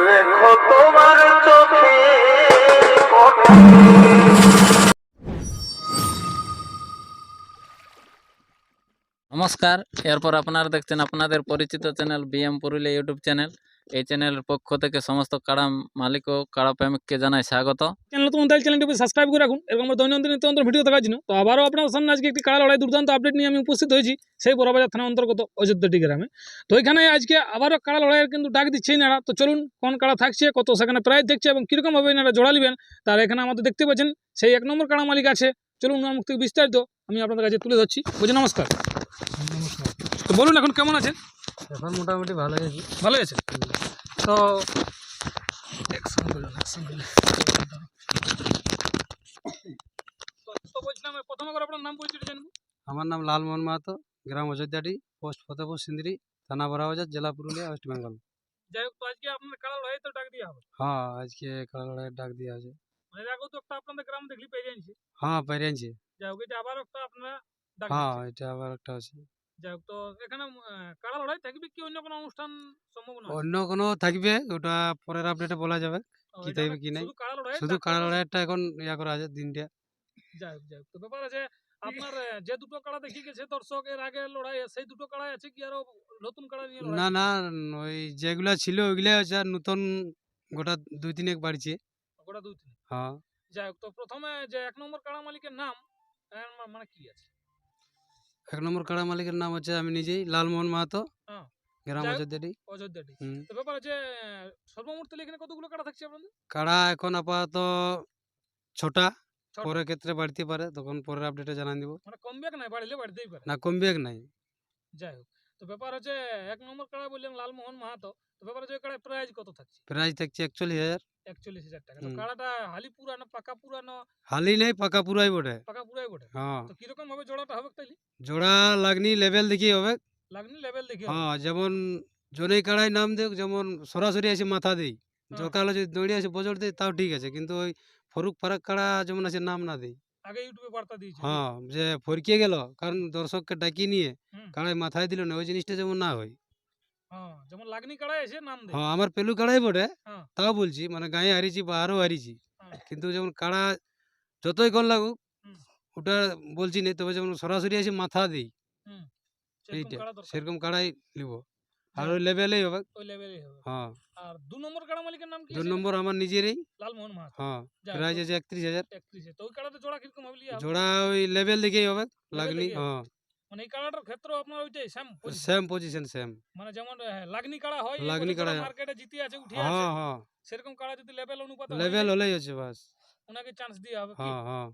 রেখো তোমার চোখে নমস্কার। এরপর আপনারা দেখছেন আপনাদের পরিচিত channel BM Purulia YouTube channel. এই চ্যানেলের পক্ষ থেকে সমস্ত কাড়া মালিক ও কাড়া প্রেমিককে জানাই স্বাগত। চ্যানেল নতুন তাহলে চ্যানেলটি সাবস্ক্রাইব করে রাখুন এবং আমার দৈনন্দিন নিত্য ভিডিও দেখার জন্য। তো আবারও আপনাদের সামনে আজকে একটি কাড়া লড়াই দুর্দান্ত আপডেট নিয়ে আমি উপস্থিত হয়েছি সেই বড়বাজার থানা অন্তর্গত অযোধ্যাটি গ্রামে। তো এখানে আজকে আবারও কাড়া লড়াইয়ের কিন্তু ডাক দিচ্ছে এনারা। তো চলুন কোন কাড়া থাকছে, কত সেখানে প্রাইজ দেখছে এবং কীরকমভাবে এনারা জোড়া নেবেন তার এখানে আমাদের দেখতে পাচ্ছেন সেই 1 নম্বর কাড়া মালিক আছে। চলুন ওনার মুখ থেকে বিস্তারিত আমি আপনাদের কাছে তুলে ধরছি। বুঝে নমস্কার। নমস্কার। তো বলুন এখন কেমন আছেন? এখন মোটামুটি ভালো আছি। ভালো আছেন? তো তো বলছিলাম প্রথমে করে আপনার নাম পরিচয় জানবো। আমার নাম লালমোহন মাহাতো, গ্রাম অযোধ্যাটি, পোস্ট ফতেপুর সিন্দ্রি, থানা বড়াবাজার, জেলা পুরুলিয়া, ওয়েস্ট বেঙ্গল। যাই হোক, তো আজকে আপনার কাড়া লড়াই তো ডাক দেওয়া হবে। হ্যাঁ, আজকে কাড়া লড়াইয়ের ডাক দেওয়া আছে। মানে এর আগেও তো একটা আপনাদের গ্রাম দেখলি পেয়ে যাচ্ছি। হ্যাঁ, পেরিয়েছি। যাই হোক, এটা আবার একটা আপনারা ডাক হ্যাঁ, দিচ্ছেন। এটা আবার একটা আছে। যাই হোক, তো এখানে কাড়া লড়াই থাকবে কি অন্য কোনো অনুষ্ঠান সম্ভাবনা আছে? অন্য কোনো থাকবে, ওটা পরের আপডেটে বলা যাবে ও, কি এটা থাকবে কি নাই। শুধু কাড়া লড়াই শুধু কাড়া লড়াইটা এখন ইয়া করা আছে দিনটা। যাই হোক, তো ব্যাপার আছে আপনার যে দুটো কাড়া দেখি গেছে দর্শক এর আগে লড়াই, সেই দুটো কাড়াই আছে কি আরো নতুন কাড়া নিয়ে লড়াই? না না, ওই যেগুলা ছিল ওইগুলাই আছে, আর নতুন গোটা 2-3 বাড়ছে। ওটা দুই তিন। হ্যাঁ, যাই হোক, তো প্রথমে যে 1 নম্বর কাড়া মালিকের নাম মানে কি আছে? 1 নম্বর কাড়া মালিকের নাম হচ্ছে আমি নিজেই, লালমোহন মাহাতো, হ্যাঁ, গ্রাম যাই হোক, অযোধ্যাটি। অযোধ্যাটি। হুম। তো ব্যাপার আছে সর্বমোট তাহলে এখানে কতগুলো কাড়া থাকছে আপনাদের? কাড়া এখন আপাতত 6টা, ছটা। পরে ক্ষেত্রে বাড়তে পারে, তখন পরের আপডেটে জানান দিব। মানে কম বেগ নাই, বাড়িলে বাড়তেই পারে। না, কমবে নাই। যাই হোক, তো ব্যাপার হচ্ছে 1 নম্বর কাড়া বললেন লালমোহন মাহাতো। তো ব্যাপার হচ্ছে কাড়ার প্রাইস কত থাকছে? প্রাইস থাকছে 41,000। 41,000 টাকা। তো হুম। কাড়াটা হালি পুরানো, পাকা পুরানো? হালি নেই, পাকা পুরাই বটে। পাকা পুরাই বটে। হ্যাঁ, তো কিরকম ভাবে জোড়াটা হবে তাইলে? জোড়া লাগনি লেভেল দেখি হবে। লাগনি লেভেল দেখি হবে। হ্যাঁ, যেমন জনেই কাড়াই নাম দেখ, যেমন সরাসরি এসে মাথা দেই, হ্যাঁ। দরকার হলে যদি দৌড়ে এসে বজর দেয় তাও ঠিক আছে, কিন্তু ওই ফরুক ফারাক কাড়া যেমন আছে নাম না দেই। আগে ইউটিউবে বার্তা দিয়েছে। হ্যাঁ, যে ফরকিয়ে গেল, কারণ দর্শককে ডাকিয়ে নিয়ে হুম। কাড়াই মাথায় দিল না, ওই জিনিসটা যেমন না হয়। হ্যাঁ, যেমন লাগনি কাড়া এসে নাম দেয়। হ্যাঁ, আমার পেলু কাড়াই বটে, হ্যাঁ। তাও বলছি, মানে গায়ে হারিয়েছি বাহারও হারিয়েছি, হ্যাঁ। কিন্তু যেমন কাড়া যতই কল লাগুক হুম। ওটা বলছি না, তবে যেমন সরাসরি এসে মাথা দিই, হুম। সেরকম এইটা কাড়া দরকার। সেরকম কাড়াই নিব, আর যাই ওই লেভেলেই হবে। ওই লেভেলেই হবে। হ্যাঁ, আর 2 নম্বর কাড়া মালিকের নাম কি 2 আছে? নম্বর আমার নিজেরই। লালমোহন মাহাতো। হ্যাঁ, যাই প্রাইস হোক, আছে 31,000। 31 তো ওই কাড়াতে জোড়া কিরকম হবে লিয়া হবে? জোড়া ওই লেভেল দেখেই হবে, লেভেল লাগনি। দেখে হবে। হ্যাঁ, মানে এই কাড়াটার ক্ষেত্রেও আপনার ওইটাই same position. Same position same. মানে যেমন লাগনি কাড়া হয়, লাগনি কাড়া। মার্কেটে জিতে আছে, উঠে আছে, হ্যাঁ হ্যাঁ, সেরকম কাড়া যদি লেভেল অনুপাতে হয়ে লেভেল যায় হলেই হচ্ছে বাস। ওনাকে চান্স দেওয়া হবে কি? হ্যাঁ হ্যাঁ,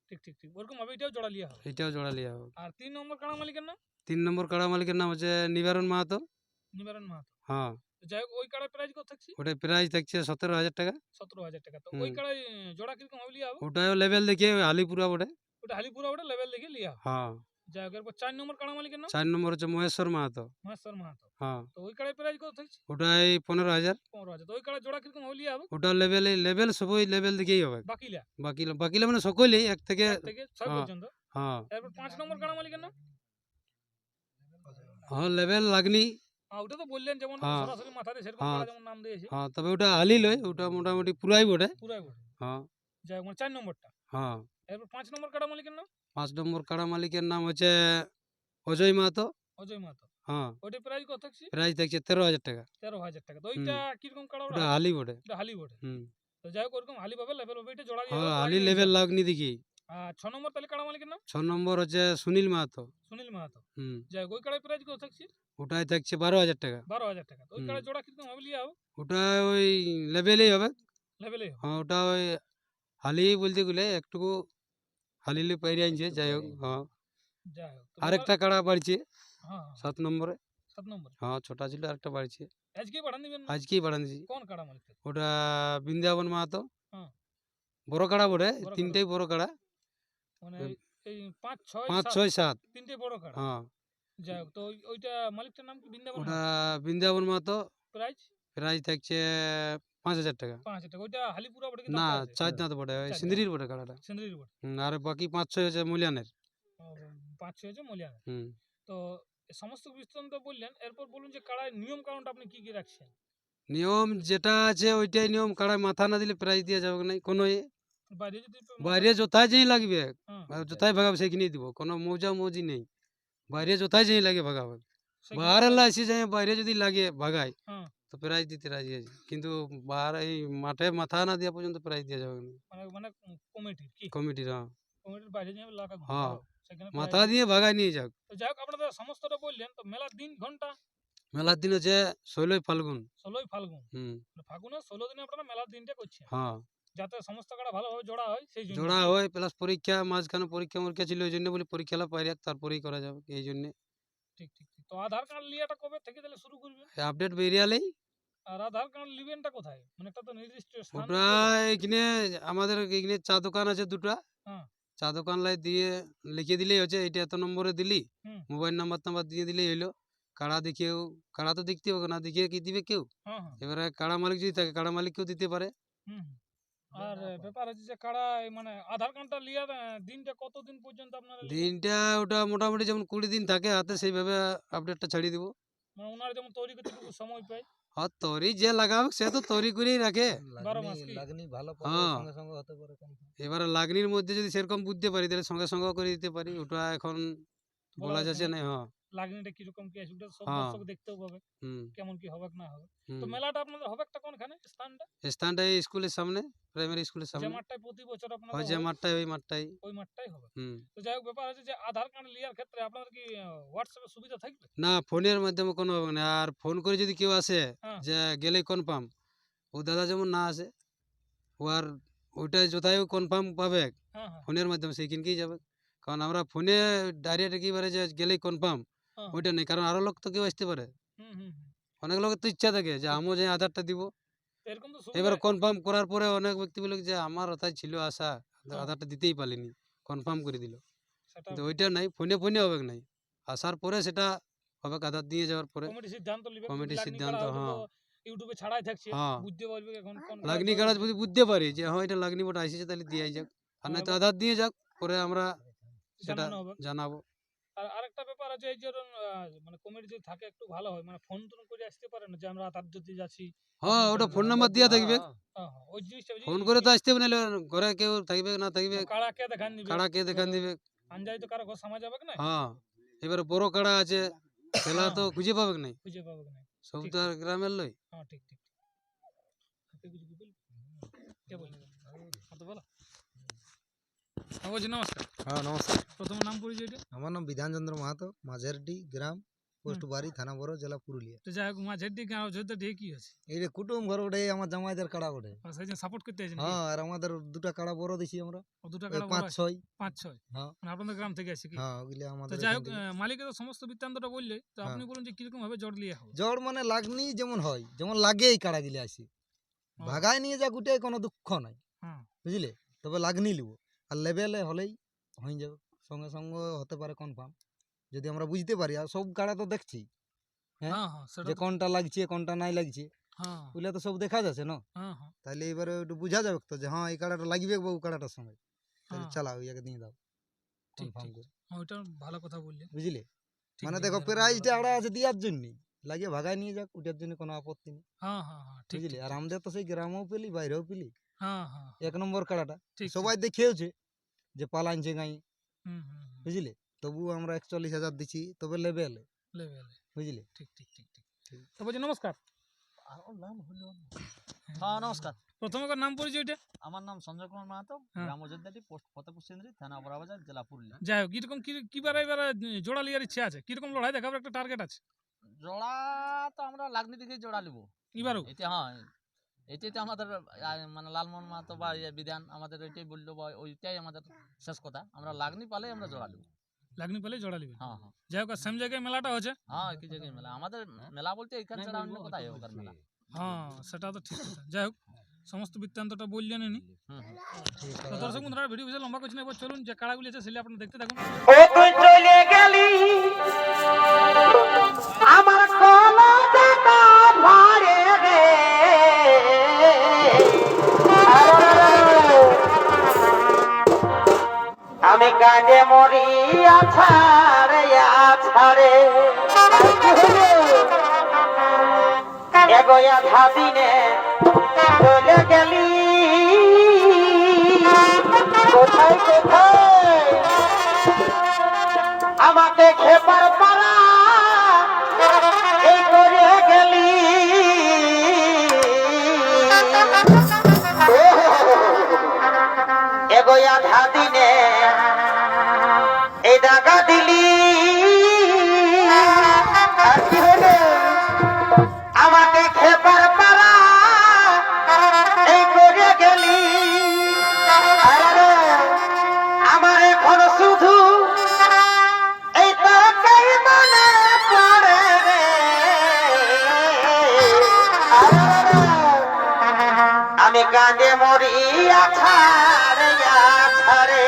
ঠিক ঠিক ঠিক, ওরকম ভাবে এটাও জোড়া লিয়া হবে। এটাও জোড়া লিয়া হবে। আর 3 নম্বর কাড়া মালিকের নাম? 3 নম্বর কাড়া মালিকের নাম হচ্ছে নিবারণ মাহাতো। নিবারণ মাহাতো। হ্যাঁ, তো যাই হোক, ওই কাড়ার প্রাইস কত থাকছে? ওটার প্রাইস থাকছে 17,000 টাকা। 17,000 টাকা। তো ওই হুম। কাড়ায় জোড়া কিরকম হবে লিয়া হবে? ওটাও লেভেল দেখে ওই আলিপুরা বটে। ওটা হালিপুরা, ওটা লেভেল দেখে লিয়া হবে। হ্যাঁ, যাই হোক, এরপর 4 নম্বর কাড়া মালিকের নাম? 4 নম্বর হচ্ছে মহেশ্বর মাহাতো। মহেশ্বর মাহাতো। হ্যাঁ, তো ওই কাড়ার প্রাইস কত থাকছে? ওটাই 15,000। 15,000। তো ওই কাড়ার জোড়া কিরকম হবে লিয়া হবে? ওটা লেভেল সবই লেভেল দেখেই হবে। বাকিলা বাকিলে মানে সকলেই 1 থেকে। 1 থেকে 6 হ্যাঁ পর্যন্ত। হ্যাঁ, এরপর 5 নম্বর কাড়া মালিকের নাম? হ্যাঁ, লেভেল লাগনি। ওটা তো বললেন যেমন হ্যাঁ সরাসরি মাথা দিয়ে সেরকম হ্যাঁ কাড়া যেমন নাম দিয়েছে। হ্যাঁ, তবে ওটা আলি লয়, ওটা মোটামুটি পুরাই বটে। পুরাই বটে। হ্যাঁ যাই হোক, মানে 4 নম্বরটা। হ্যাঁ, এরপর 5 নম্বর কাড়া মালিকের নাম? 5 নম্বর কাড়া মালিকের নাম হচ্ছে অজয় মাহাতো। অজয় মাহাতো। হ্যাঁ, ওইটার প্রাইস কত থাকছে? প্রাইস থাকছে 13,000 টাকা। 13,000 টাকা। তো হুম, ওইটা কিরকম কাড়া ওটা? ওটা আলি বটে। এটা হালি বটে। হুম, তো যাই হোক, ওরকম হালি পাবে, লেভেল পাবে, এটা জোড়া দিয়ে হ্যাঁ, হবে, আলি লাগনি লেভেল হিসাবে। লাগনি দেখি। আর 6 নম্বর তাহলে কাড়া মালিকের নাম? 6 নম্বর হচ্ছে সুনীল মাহাতো। সুনীল মাহাতো। হুম, যাই হোক, ওই কাড়ার প্রাইস কত থাকছে? ওটাই থাকছে 12,000 টাকা। 12,000 টাকা। তো ওই হুম, কাড়ার জোড়া কিরকম হবে লিয়া হবে? ওটা ওই লেভেলেই হবে। লেভেলেই হবে। হ্যাঁ, ওটা ওই হালি বলতে গেলে একটুকু হালিলে পাইরে আনছে, যাই হোক। হ্যাঁ, যাই হোক, তো আরেকটা কাড়া বাড়ছে হ্যাঁ, 7 নম্বরে। 7 নম্বরে। হ্যাঁ, ছোটা ছিল, আরেকটা বাড়ছে। আজকেই পাঠান দিবেন না? আজকেই বাড়ান দিছি। কোন কাড়া মালিক? ওটা বৃন্দাবন মাহাতো। হ্যাঁ। বড় কাড়া বটে, বড় কাড়া। তিনটেই বড় কাড়া। মানে এই 5, 6, 5, 7 6, 7। তিনটে বড় কাড়া। হ্যাঁ, যাই হোক, তো ওইটা মালিকটার নাম কি? বৃন্দাবন ওটা মাহাতো। বৃন্দাবন মাহাতো। প্রাইস প্রাইস থাকছে 5,000 টাকা। 5,000 টাকা। ওইটা হালিপুরা বটে কি না, দাঁতে আছে? 4 দাঁত বটে, ওই চার দাঁত। সিন্দ্রির বটে কাড়াটা। সিন্দ্রির বটে। আর বাকি 5, 6 হচ্ছে মূল্যানের। 5-6 হচ্ছে মলিয়ানা। হুম, তো এ সমস্ত বিস্তারিত বললেন। এরপর বলুন যে কাড়ায় নিয়ম কানুনটা আপনি কি কি রাখছেন? নিয়ম যেটা আছে ওইটাই নিয়ম, কাড়ায় মাথা না দিলে প্রাইজ দেওয়া যাবে না কোনো বাইরে যদি বাইরে যোথায় যেই লাগবে হ্যাঁ, যোথায় ভাগাবে সেইখানেই দিব, কোনো মৌজা মৌজি নেই। বাইরে যোথায় যেই লাগে ভাগাবে, সেখানে বাহারে লাইসি যায় বাইরে যদি লাগে ভাগায় হ্যাঁ, তো প্রাইজ দিতে রাজি আছে, কিন্তু বাহার এই মাঠে মাথা না দেওয়া পর্যন্ত প্রাইজ দেওয়া যাবে না। মানে কমিটির কি কমিটির কমিটির বাইরে নিয়ে লাগা হ্যাঁ, সেখানে মাথা prize দিয়ে ভাগায় নিয়ে যাক। তো যাই হোক আপনারা সমস্তটা বললেন, তো মেলার দিন ঘন্টা মেলার দিন হচ্ছে 16ই ফাল্গুন। 16ই ফাল্গুন, হুম, মানে ফাল্গুনের 16 দিনে আপনারা মেলার দিনটা করছেন, হ্যাঁ, যাতে সমস্ত কাড়া ভালোভাবে জোড়া হয় সেই জন্য। জোড়া হয় প্লাস পরীক্ষা, মাঝখানে পরীক্ষা মরীক্ষা ছিল ওই জন্য বলি পরীক্ষাটা পাই রাখ তারপরেই করা যাবে এই জন্য। ঠিক ঠিক ঠিক। তো আধার কার্ড লিয়াটা কবে থেকে তাহলে শুরু করবেন? আপডেট বেরিয়ালেই আর আধার কার্ড লিবেনটা কোথায়, মানে একটা তো নির্দিষ্ট স্থান ওটা এখানে আমাদের এখানে চা দোকান আছে দুটা, হ্যাঁ। চা দোকান লাই দিয়ে লিখে দিলেই হচ্ছে এইটা এত নম্বরে দিলি, হুম। মোবাইল নাম্বার টাম্বার দিয়ে দিলেই হইলো। কাড়া দেখিয়েও, কাড়া তো দেখতে হবে না, দেখিয়ে কি দিবে কেউ। হ্যাঁ হ্যাঁ এবারে কাড়া মালিক যদি থাকে কাড়া মালিককেও দিতে পারে। হুম হুম। আর ব্যাপার হচ্ছে যে কাড়া মানে আধার কার্ডটা লিয়ার দিনটা কতদিন পর্যন্ত আপনারা লিবেন? দিনটা ওটা মোটামুটি যেমন 20 দিন থাকে হাতে সেইভাবে আপডেটটা ছাড়িয়ে দিব। মানে ওনারা যেমন তৈরি করতে একটু সময় পায়। আর তরি যে লাগাবে সে তো তরি করেই রাখে। 12 মাস কি? হ্যাঁ, এবারে লাগনির মধ্যে যদি সেরকম বুঝতে পারি তাহলে সঙ্গে সঙ্গে করে দিতে পারি, ওটা এখন বলা যাচ্ছে না। হ্যাঁ, লাগনিটা কিরকম কি আছে ওটা সব হ্যাঁ। দর্শক দেখতেও পাবে হুম, কেমন কি হবে না হবে। তো হুম। মেলাটা আপনাদের হবে একটা কোনখানে স্থানটা? স্থানটা এই স্কুলের সামনে, প্রাইমারি স্কুলের যে সামনে। মাঠটায় প্রতি বছর আপনাদের হয় যে হয়, মাঠটাই ওই মাঠটাই। ওই মাঠটাই হবে। হুম। তো যাই হোক ব্যাপার হচ্ছে যে আধার কার্ড লিয়ার ক্ষেত্রে আপনাদের কি হোয়াটসঅ্যাপে সুবিধা থাকবে? না, ফোনের মাধ্যমে কোনো হবে না। আর ফোন করে যদি কেউ আসে হ্যাঁ। যে গেলেই কনফার্ম, ও দাদা যেমন না আসে ও আর ওইটাই যথায় কনফার্ম পাবে হ্যাঁ হ্যাঁ ফোনের মাধ্যমে সেইখানকেই যাবে। কারণ আমরা ফোনে ডাইরেক্ট একেবারে যে গেলেই কনফার্ম হ্যাঁ। ওইটা নেই, কারণ আরো লোক তো কেউ আসতে পারে। হুম হুম হুম। অনেক লোকের তো ইচ্ছা থাকে যে আমিও যে আধারটা দিব, তো এরকম তো এবার সুবিধা কনফার্ম করার পরে অনেক ব্যক্তি বলে যে আমার ওটাই ছিল আশা, হ্যাঁ। আধারটা দিতেই পারিনি, কনফার্ম করে দিল। সেটা কিন্তু ওইটা নাই, ফোনে ফোনে হবে নাই, আসার পরে সেটা হবে, আধার দিয়ে যাওয়ার পরে। কমিটি সিদ্ধান্ত নেবে। কমিটির লাগনি সিদ্ধান্ত, কাড়া হয়তো হ্যাঁ। তো ইউটিউবে ছাড়াই থাকছে, হ্যাঁ। বুঝতে পারবে এখন কোন লাগনি কাড়া কাড়া জড়িয়েছে। যদি বুঝতে পারি যে হ্যাঁ এটা লাগনি বটা আসছে তাহলে দিয়ে যাক, আর নয়তো আধার দিয়ে যাক, পরে আমরা সেটা জানানো হবে। জানাবো। আর আরেকটা ব্যাপার আছে এই যে ধরুন, মানে কমিটি যদি থাকে একটু ভালো হয়, মানে ফোন টোন করে আসতে পারে না যে আমরা আধার যদি যাচ্ছি। হ্যাঁ, ওটা ফোন নাম্বার দেওয়া থাকবে, হ্যাঁ হ্যাঁ ওই জিনিসটা ফোন করে তো আসতে হবে, নাহলে ঘরে কেউ থাকবে না থাকবে, কাড়া কে দেখান দিবে, কাড়া কে দেখান দিবে। আনজাই তো কারো ঘর সামা যাবে না, হ্যাঁ, এবারে বড় কাড়া আছে খেলা তো খুঁজে পাবে না, খুঁজে পাবে না। সব ঠিক তো আর গ্রামের লই। হ্যাঁ ঠিক ঠিক ঠিক। আপনি কিছু কি বলবেন? কে বলবেন? কত বলো? হ্যাঁ বলছি নমস্কার। হ্যাঁ নমস্কার, প্রথম নাম পরিচয়টা? আমার নাম বিধানচন্দ্র মাহাতো, মাঝেরডি গ্রাম, পোস্ট বাড়ি, থানা বড়, জেলা পুরুলিয়া। তো যাই হোক মাঝের দিকে অযোধ্যা দিয়ে কি আছে? এই যে কুটুম ঘর ওঠে, আমার জামাইদের কাড়া ওঠে। সেই জন্য সাপোর্ট করতে আছেন? হ্যাঁ, আর আমাদের দুটা কাড়া বড় দিছি আমরা, ও দুটা ওই কাড়া 5-6। 5-6 হ্যাঁ। মানে আপনাদের গ্রাম থেকে আছে কি? হ্যাঁ, ওগুলি তো আমাদের যাই এখান হোক থেকে। মালিকের তো সমস্ত বৃত্তান্তটা বললে, তো হ্যাঁ। আপনি বলুন যে কিরকম ভাবে জড় লিয়ে হবে? জ্বর মানে লাগনি যেমন হয়, যেমন লাগে এই কাড়া গিলে আসি ও, ভাগায় নিয়ে যা গুটাই, কোনো দুঃখ নাই, হ্যাঁ বুঝলে। তবে লাগনি লিব, আর লেভেলে হলেই হয়ে যাবে, সঙ্গে সঙ্গে হতে পারে কনফার্ম, যদি আমরা বুঝতে পারি। আর সব কাড়া তো দেখছি হ্যাঁ, হ্যাঁ হ্যাঁ সেটা যে তো- কোনটা লাগছে কোনটা নাই লাগছে, হ্যাঁ ওগুলা তো সব দেখা যাচ্ছে না। হ্যাঁ হ্যাঁ তাহলে এবারে একটু বোঝা যাবে তো যে হ্যাঁ এই কাড়াটা লাগবে বউ কাড়াটার সঙ্গে, তাহলে হ্যাঁ, চালাও ইয়াকে দিয়ে দাও ঠিক কনফার্ম ঠিক। করে, হ্যাঁ, ওইটা ভালো কথা বললেন। বুঝলে। ঠিক মানে ঠিক, দেখো ঠিক। প্রাইজটা আড়া আছে দেওয়ার জন্য, লাগিয়ে ভাগায় নিয়ে যাক, ওটার জন্য কোনো আপত্তি নেই, হ্যাঁ হ্যাঁ হ্যাঁ ঠিক বুঝলে। ঠিক, আর আমাদের তো সেই গ্রামেও পেলি বাইরেও পেলি, হ্যাঁ হ্যাঁ 1 নম্বর কাড়াটা ঠিক সবাই দেখেওছে যে পালাইছে গাই, হুম হুম হুম, বুঝলে। তবু আমরা 41,000 দিচ্ছি, তবে লেভেলে, লেভেলে বুঝলে। ঠিক ঠিক ঠিক ঠিক। তো বলছি নমস্কার। হ্যাঁ নমস্কার, প্রথমে কার নাম পরিচয়টা? আমার নাম সঞ্জয় কুমার মাহাতো, হ্যাঁ। গ্রাম অযোধ্যাটি, পোস্ট ফতেপুর সিন্দ্রি, থানা বড়াবাজার, জেলা পুরুলিয়া। যাই হোক কিরকম কিবারে এবারে জোড়া লিয়ার ইচ্ছা আছে, কিরকম লড়াই দেখাবার একটা টার্গেট আছে জোড়া তো আমরা লাগনি দেখে জোড়া নিব এবারও? এটা। হ্যাঁ, এটাই তো আমাদের মানে লালমোহন মাহাতো বা বিধান আমাদের ওইটাই বললো, বা ওইটাই আমাদের শেষ কথা, আমরা লাগনি পালে আমরা জোড়া নিব। লাগনি পেলে জোড়া লিবে। হ্যাঁ হ্যাঁ যাই হোক সেম জায়গায় মেলাটা হচ্ছে। হ্যাঁ, কি জায়গায় মেলা আমাদের মেলা বলতে এখানে ছাড়া অন্য কোথায় হোক আর মেলা। হ্যাঁ সেটা তো ঠিক কথা। যাই হোক সমস্ত বৃত্তান্তটা বললেন ইনি। হুম হুম। তো দর্শক বন্ধুরা ভিডিও বেশি লম্বা করছি না, এবার চলুন যে কাড়াগুলি আছে সেগুলি আপনারা দেখতে থাকুন। ও তুই চলে গেলি আমার কলজাটা ভাড়ে রে আমি কাঁদে মরি আছাড়ে আছাড়ে এগো এগোয়া ধাদিনে চলে গেলি কোথায় কোথায় আমাকে খেপার পারা এই করে গেলি এগোয়া ধাদিনে এই দাগা দিলি আর কি হলো আমাকে খেপার পারা এই করে গেলি আরে আমার এখন শুধু এই তোকেই মনে পড়ে রে আরে আমি কাঁদে মরি আছাড়ে আছাড়ে